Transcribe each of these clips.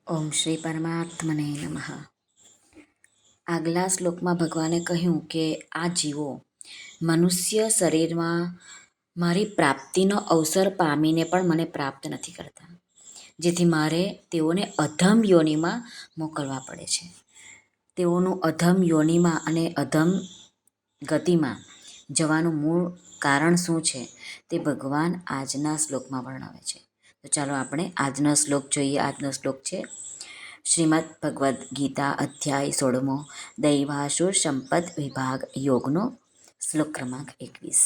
ઓમ શ્રી પરમાત્મને નમઃ. આગલા શ્લોકમાં ભગવાને કહ્યું કે આ જીવો મનુષ્ય શરીરમાં મારી પ્રાપ્તિનો અવસર પામીને પણ મને પ્રાપ્ત નથી કરતા, જેથી મારે તેઓને અધમ યોનિમાં મોકલવા પડે છે. તેઓનું અધમ યોનિમાં અને અધમ ગતિમાં જવાનું મૂળ કારણ શું છે તે ભગવાન આજના શ્લોકમાં વર્ણવે છે. તો ચાલો આપણે આજનો શ્લોક જોઈએ. આજનો શ્લોક છે શ્રીમદ ભગવદ્ ગીતા અધ્યાય 16 દૈવાસુર સંપદ વિભાગ યોગનો શ્લોક ક્રમાંક 21.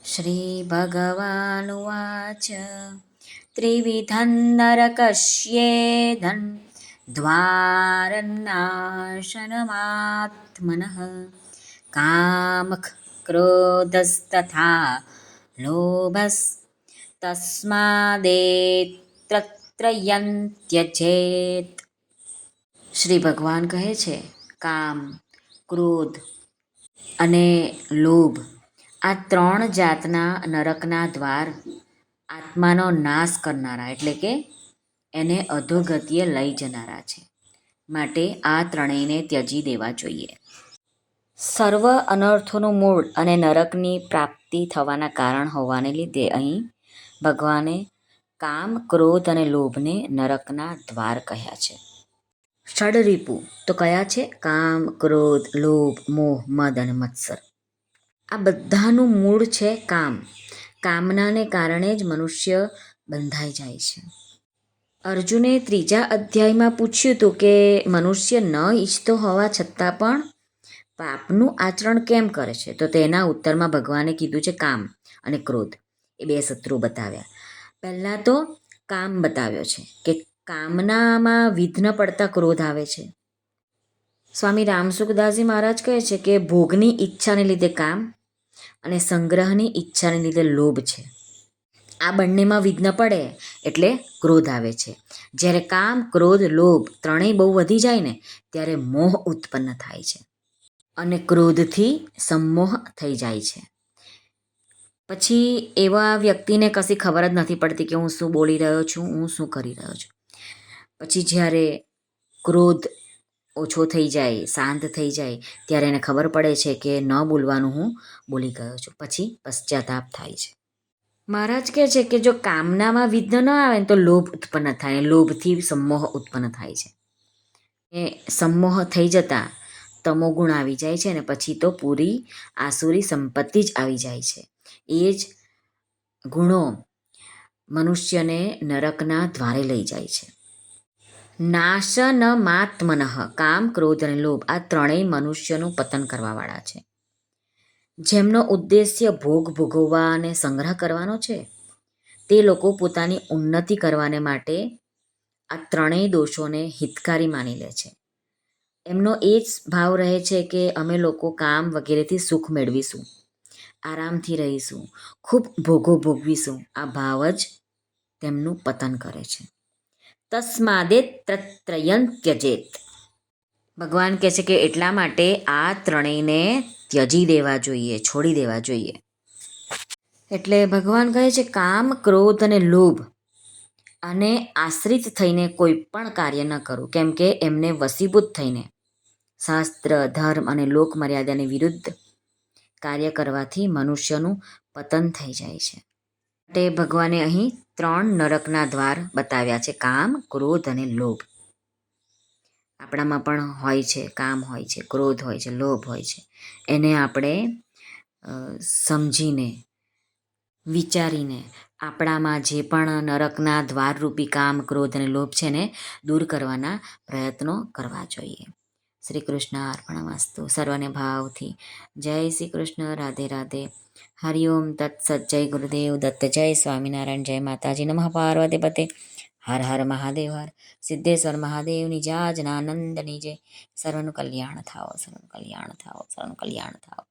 શ્રી ભગવાનુવાચ ત્રિવિધં નરકસ્યેદં દ્વારનાશનમાત્મનઃ કામઃ ક્રોધस्तथा લોભસ તસ્માદેતત્રયં ત્યજેત. શ્રી ભગવાન કહે છે, કામ, ક્રોધ અને લોભ આ 3 જાતના નરકના દ્વાર આત્માનો નાશ કરનારા એટલે કે એને અધોગતિએ લઈ જનારા છે. માટે આ ત્રણેયને ત્યજી દેવા જોઈએ. સર્વ અનર્થોનું મૂળ અને નરકની પ્રાપ્તિ થવાના કારણ હોવાને લીધે અહીં ભગવાને કામ, ક્રોધ અને લોભને નરકના દ્વાર કહ્યા છે. ષડરિપુ તો કયા છે? કામ, ક્રોધ, લોભ, મોહ, મદ અને મત્સર. આ બધાનું મૂળ છે કામ. કામનાને કારણે જ મનુષ્ય બંધાઈ જાય છે. અર્જુને 3જા અધ્યાયમાં પૂછ્યું હતું કે મનુષ્ય ન ઈચ્છતો હોવા છતાં પણ પાપનું આચરણ કેમ કરે છે? તો તેના ઉત્તરમાં ભગવાને કીધું છે કામ અને ક્રોધ એ 2 શત્રુ બતાવ્યા. પહેલાં તો કામ બતાવ્યો છે કે કામનામાં વિઘ્ન પડતા ક્રોધ આવે છે. સ્વામી રામસુખદાસજી મહારાજ કહે છે કે ભોગની ઈચ્છાને લીધે કામ અને સંગ્રહની ઈચ્છાને લીધે લોભ છે. આ બંનેમાં વિઘ્ન પડે એટલે ક્રોધ આવે છે. જ્યારે કામ, ક્રોધ, લોભ ત્રણેય બહુ વધી જાય ને ત્યારે મોહ ઉત્પન્ન થાય છે અને ક્રોધથી સંમોહ થઈ જાય છે. પછી એવા વ્યક્તિને કશી ખબર જ નથી પડતી કે હું શું બોલી રહ્યો છું, હું શું કરી રહ્યો છું. પછી જ્યારે ક્રોધ ઓછો થઈ જાય, શાંત થઈ જાય ત્યારે એને ખબર પડે છે કે ન બોલવાનું હું બોલી ગયો છું. પછી પશ્ચાતાપ થાય છે. મહારાજ કહે છે કે જો કામનામાં વિઘ્ન ન આવે ને તો લોભ ઉત્પન્ન થાય. લોભથી સંમોહ ઉત્પન્ન થાય છે. એ સંમોહ થઈ જતાં તમોગુણ આવી જાય છે અને પછી તો પૂરી આસુરી સંપત્તિ જ આવી જાય છે. એ જ ગુણો મનુષ્યને નરકના દ્વારે લઈ જાય છે. નાશનમાત્મનઃ કામ, ક્રોધ અને લોભ આ ત્રણેય મનુષ્યનું પતન કરવાવાળા છે. જેમનો ઉદ્દેશ્ય ભોગ ભોગવવા અને સંગ્રહ કરવાનો છે તે લોકો પોતાની ઉન્નતિ કરવાને માટે આ ત્રણેય દોષોને હિતકારી માની લે છે. એમનો એ જ ભાવ રહે છે કે અમે લોકો કામ વગેરેથી સુખ મેળવીશું, આરામથી રહીશું, ખૂબ ભોગો ભોગવીશું. આ ભાવ જ તેમનું પતન કરે છે. તસ્માદેતત્રયં ત્યજેત. ભગવાન કહે છે કે એટલા માટે આ ત્રણેયને ત્યજી દેવા જોઈએ, છોડી દેવા જોઈએ. એટલે ભગવાન કહે છે કામ, ક્રોધ અને લોભ અને આશ્રિત થઈને કોઈ પણ કાર્ય ન કરવું, કેમ કે એમને વશીભૂત થઈને શાસ્ત્ર, ધર્મ અને લોક મર્યાદાની વિરુદ્ધ કાર્ય કરવાથી મનુષ્યનું પતન થઈ જાય છે. તે ભગવાને અહીં 3 નરકના દ્વાર બતાવ્યા છે: કામ, ક્રોધ અને લોભ. આપણામાં પણ હોય છે, કામ હોય છે, ક્રોધ હોય છે, લોભ હોય છે. એને આપણે સમજીને, વિચારીને આપણામાં જે પણ નરકના દ્વારરૂપી કામ, ક્રોધ અને લોભ છે ને દૂર કરવાના પ્રયત્નો કરવા જોઈએ. શ્રી કૃષ્ણ અર્પણમસ્તુ. સર્વને ભાવથી જય શ્રી કૃષ્ણ. રાધે રાધે. હરિઓમ તત્સત. જય ગુરુદેવ દત્ત. જય સ્વામિનારાયણ. જય માતાજી. નમઃ પાર્વતી પતે. હર હર મહાદેવ. હર સિદ્ધેશ્વર મહાદેવની જય. આનંદની જય. સર્વનું કલ્યાણ થાઓ, સર્વનું કલ્યાણ થાઓ, સર્વનું કલ્યાણ થાઓ.